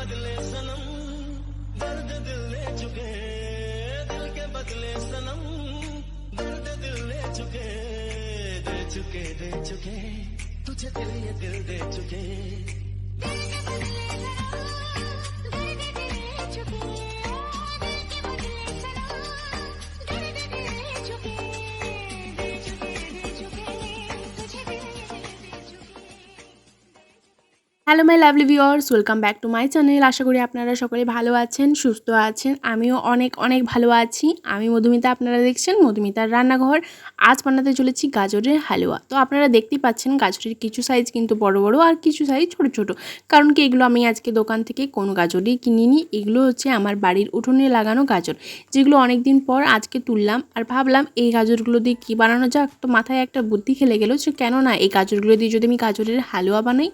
बदले सनम दर्द दिल ले चुके दिल के बदले सनम दर्द दिल ले चुके दे चुके दे चुके तुझे दिल ये दिल दे चुके hello my lovely viewers, welcome back to my channel. আশা করি আপনারা সকলে ভালো আছেন, সুস্থ আছেন। আমিও অনেক অনেক ভালো আছি। আমি মধুমিতা, আপনারা দেখছেন মধুমিতার রান্নাঘর। আজ বানাতে চলেছি গাজরের হালুয়া। তো আপনারা দেখতেই পাচ্ছেন গাজরের কিছু সাইজ কিন্তু বড় বড় আর কিছু সাইজ ছোট ছোট। কারণ কি এগুলো আমি আজকে দোকান থেকে কোনো গাজরই কিনিনি। এগুলো হচ্ছে আমার বাড়ির উঠোনে লাগানো গাজর, যেগুলো অনেক দিন পর আজকে তুললাম। আর ভাবলাম এই গাজরগুলো দিয়ে কী বানানো যাক। তো মাথায় একটা বুদ্ধি খেলে গেলো যে কেন না এই গাজরগুলো দিয়ে যদি আমি গাজরের হালুয়া বানাই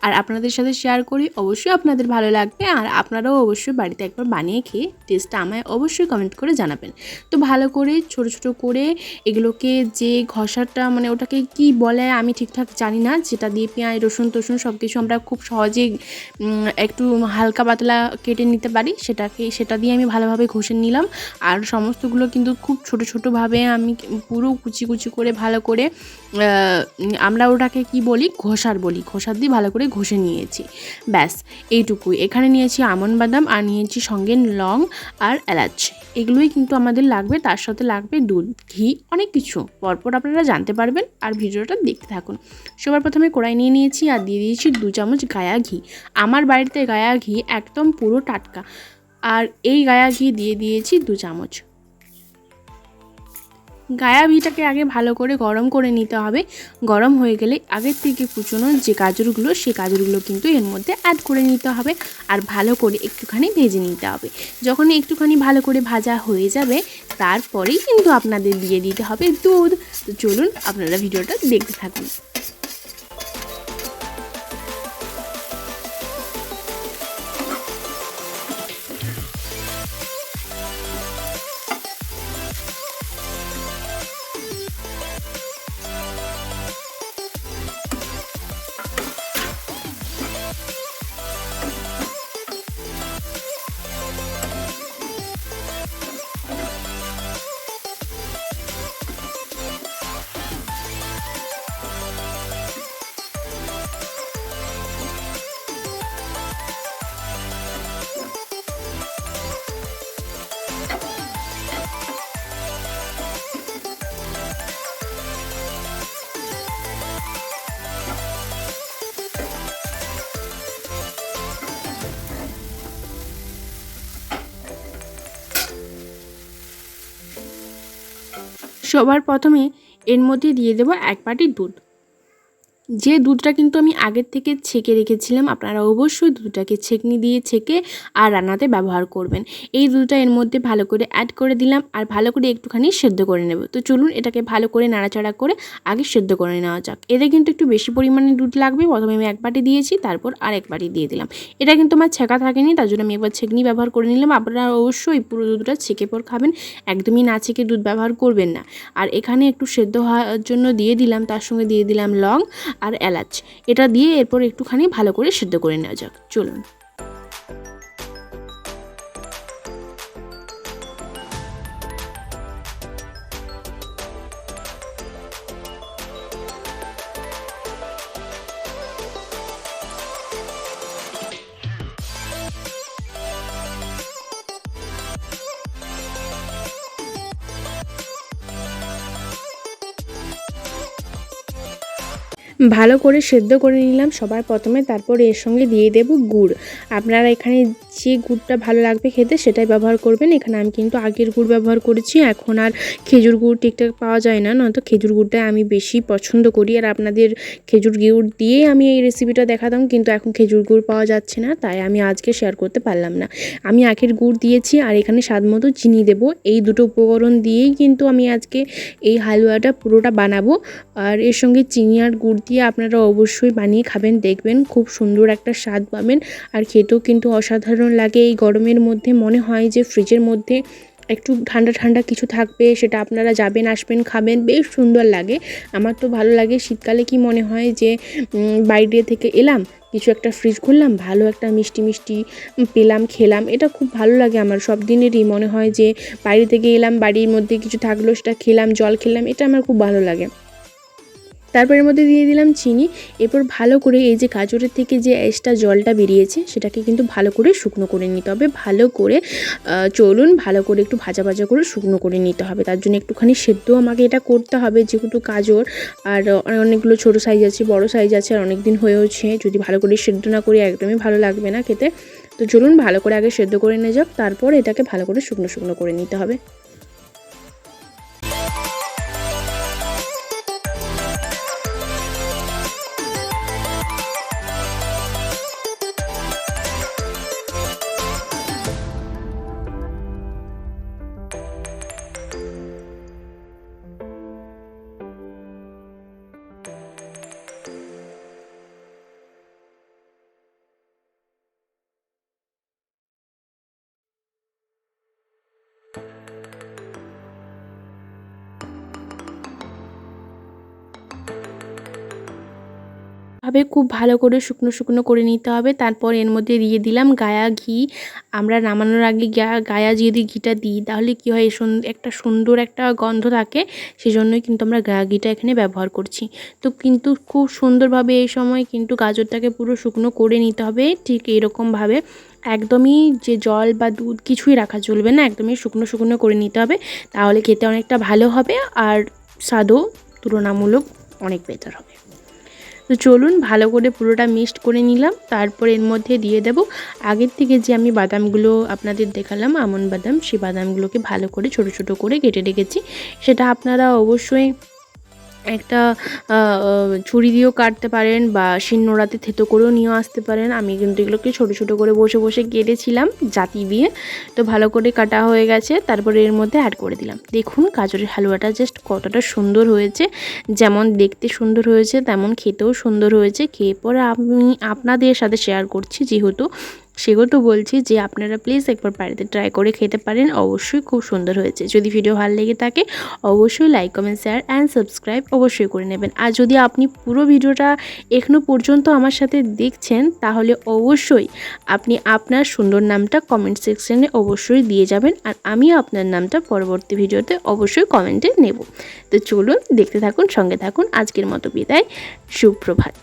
আর আপনাদের সাথে শেয়ার করি, অবশ্যই আপনাদের ভালো লাগবে। আর আপনারাও অবশ্যই বাড়িতে একবার বানিয়ে খেয়ে টেস্টটা আমায় অবশ্যই কমেন্ট করে জানাবেন। তো ভালো করে ছোট ছোট করে এগুলোকে যে ঘষাটা মানে ওটাকে কি বলে আমি ঠিকঠাক জানি না, যেটা দিয়ে পেঁয়াজ রসুন টসুন সব কিছু আমরা খুব সহজেই একটু হালকা পাতলা কেটে নিতে পারি, সেটা দিয়ে আমি ভালোভাবে ঘষে নিলাম। আর সমস্তগুলো কিন্তু খুব ছোট ছোটোভাবে আমি পুরো কুচি কুচি করে ভালো করে আমরা ওটাকে কি বলি ঘষার দিয়ে ভালো করে ঘষে নিয়েছি। ব্যাস এইটুকুই। এখানে নিয়েছি আমন্ড বাদাম আর নিয়েছি সঙ্গে লং আর এলাচ। এগুলোই কিন্তু আমাদের লাগবে, তার সাথে লাগবে দুধ, ঘি, অনেক কিছু পরপর আপনারা জানতে পারবেন। আর ভিডিওটা দেখতে থাকুন। সবার প্রথমে কড়াই নিয়ে নিয়েছি আর দিয়ে দিয়েছি 2 চামচ গায়া ঘি। আমার বাড়িতে গায়া ঘি একদম পুরো টাটকা, আর এই গায়া ঘি দিয়ে দিয়েছি 2 চামচ। গায়া ঘিটাকে আগে ভালো করে গরম করে নিতে হবে। গরম হয়ে গেলে আগের থেকে কুচোনো যে গাজরগুলো, সেই গাজরগুলো কিন্তু এর মধ্যে অ্যাড করে নিতে হবে আর ভালো করে একটুখানি ভেজে নিতে হবে। যখন একটুখানি ভালো করে ভাজা হয়ে যাবে তারপরেই কিন্তু আপনাদের দিয়ে দিতে হবে দুধ। তো চলুন আপনারা ভিডিওটা দেখতে থাকুন। সবার প্রথমে এর মধ্যে দিয়ে দেবো 1 বাটি দুধ। যে দুধটা কিন্তু আমি আগের থেকে ছেঁকে রেখেছিলাম, আপনারা অবশ্যই দুধটাকে ছেঁকনি দিয়ে ছেঁকে আর রান্নাতে ব্যবহার করবেন। এই দুধটা এর মধ্যে ভালো করে অ্যাড করে দিলাম আর ভালো করে একটুখানি সেদ্ধ করে নেব। তো চলুন এটাকে ভালো করে নাড়াচাড়া করে আগে সেদ্ধ করে নেওয়া যাক। এতে কিন্তু একটু বেশি পরিমাণে দুধ লাগবে। প্রথমে আমি 1 বাটি দিয়েছি, তারপর আর 1 বাটি দিয়ে দিলাম। এটা কিন্তু আমার ছেঁকা থাকেনি, তার জন্য আমি একবার ছেঁকনি ব্যবহার করে নিলাম। আপনারা অবশ্যই পুরো দুধটা ছেঁকে পর খাবেন, একদমই না ছেঁকে দুধ ব্যবহার করবেন না। আর এখানে একটু সেদ্ধ হওয়ার জন্য দিয়ে দিলাম, তার সঙ্গে দিয়ে দিলাম লং আর এলাচ। এটা দিয়ে এরপর একটুখানি ভালো করে সেদ্ধ করে নেওয়া যাক। চলুন ভালো করে সেদ্ধ করে নিলাম সবার প্রথমে। তারপর এর সঙ্গে দিয়ে দেব গুড়। আপনারা এখানে যে গুড়টা ভালো লাগবে খেতে সেটাই ব্যবহার করবেন। এখানে আমি কিন্তু আগের গুড় ব্যবহার করেছি, এখন আর খেজুর গুড় ঠিকঠাক পাওয়া যায় না, নয়তো খেজুর গুড়টা আমি বেশি পছন্দ করি। আর আপনাদের খেজুর গুড় দিয়ে আমি এই রেসিপিটা দেখাতাম, কিন্তু এখন খেজুর গুড় পাওয়া যাচ্ছে না, তাই আমি আজকে শেয়ার করতে পারলাম না। আমি আখের গুড় দিয়েছি আর এখানে স্বাদ মতো চিনি দেব। এই দুটো উপকরণ দিয়েই কিন্তু আমি আজকে এই হালুয়াটা পুরোটা বানাবো। আর এর সঙ্গে চিনি আর গুড় দিয়ে আপনারা অবশ্যই বানিয়ে খাবেন, দেখবেন খুব সুন্দর একটা স্বাদ পাবেন। আর খেতেও কিন্তু অসাধারণ লাগে। এই গরমের মধ্যে মনে হয় যে ফ্রিজের মধ্যে একটু ঠান্ডা ঠান্ডা কিছু থাকবে, সেটা আপনারা যাবেন আসবেন খাবেন, বেশ সুন্দর লাগে। আমার তো ভালো লাগে। শীতকালে কি মনে হয় যে বাইরে থেকে এলাম, কিছু একটা ফ্রিজ খুললাম, ভালো একটা মিষ্টি মিষ্টি পেলাম, খেলাম, এটা খুব ভালো লাগে আমার। সব দিনেরই মনে হয় যে বাইরে থেকে এলাম, বাড়ির মধ্যে কিছু থাকলো সেটা খেলাম, জল খেলাম, এটা আমার খুব ভালো লাগে। তারপরের মধ্যে দিয়ে দিলাম চিনি। এরপর ভালো করে এই যে গাজরের থেকে যে এক্সট্রা জলটা বেরিয়েছে সেটাকে কিন্তু ভালো করে শুকনো করে নিতে হবে। ভালো করে চলুন ভালো করে একটু ভাজা ভাজা করে শুকনো করে নিতে হবে। তার জন্য একটুখানি সেদ্ধ আমাকে এটা করতে হবে, যেহেতু গাজর আর অনেকগুলো ছোটো সাইজ আছে, বড় সাইজ আছে, আর অনেক দিন হয়েওছে। যদি ভালো করে সেদ্ধ না করি একদমই ভালো লাগবে না খেতে। তো চলুন ভালো করে আগে সেদ্ধ করে নিয়ে যাক, তারপর এটাকে ভালো করে শুকনো শুকনো করে নিতে হবে। খুব ভালো করে শুকনো শুকনো করে নিতে হবে। তারপর এর মধ্যে দিয়ে দিলাম গায়া ঘি। আমরা নামানোর আগে গায়া যদি ঘিটা দিই তাহলে কী হয়, একটা সুন্দর একটা গন্ধ থাকে, সেজন্যই কিন্তু আমরা গায়া ঘিটা এখানে ব্যবহার করছি। তো কিন্তু খুব সুন্দরভাবে এই সময় কিন্তু গাজরটাকে পুরো শুকনো করে নিতে হবে। ঠিক এরকমভাবে একদমই যে জল বা দুধ কিছুই রাখা চলবে না, একদমই শুকনো শুকনো করে নিতে হবে, তাহলে খেতে অনেকটা ভালো হবে আর স্বাদও তুলনামূলক অনেক বেটার হবে। তো চলুন ভালো করে পুরোটা মিক্সড করে নিলাম। তারপর এর মধ্যে দিয়ে দেব আগের থেকে যে আমি বাদামগুলো আপনাদের দেখালাম, আমন্ড বাদাম, সেই বাদামগুলোকে ভালো করে ছোট ছোট করে কেটে রেখেছি। সেটা আপনারা অবশ্যই একটা ছুরি দিয়েও কাটতে পারেন বা শিলনোড়াতে থেতো করেও নিয়ে আসতে পারেন। আমি কিন্তু এগুলোকে ছোটো ছোটো করে বসে বসে কেটেছিলাম জাতি দিয়ে। তো ভালো করে কাটা হয়ে গেছে, তারপরে এর মধ্যে অ্যাড করে দিলাম। দেখুন গাজরের হালুয়াটা জাস্ট কতটা সুন্দর হয়েছে, যেমন দেখতে সুন্দর হয়েছে তেমন খেতেও সুন্দর হয়েছে। খেয়ে পরে আমি আপনাদের সাথে শেয়ার করছি, সেহেতু বলছি যে আপনারা প্লিজ একবার বাড়িতে ট্রাই করে খেতে পারেন, অবশ্যই খুব সুন্দর হয়েছে। যদি ভিডিও ভালো লেগে থাকে অবশ্যই like comment share and subscribe অবশ্যই করে নেবেন। আর যদি আপনি পুরো ভিডিওটা এখনও পর্যন্ত আমার সাথে দেখছেন তাহলে অবশ্যই আপনি আপনার সুন্দর নামটা কমেন্ট সেকশনে অবশ্যই দিয়ে যাবেন, আর আমিও আপনার নামটা পরবর্তী ভিডিওতে অবশ্যই কমেন্টে নেব। তো চলুন দেখতে থাকুন, সঙ্গে থাকুন। আজকের মতো বিদায়, সুপ্রভাত।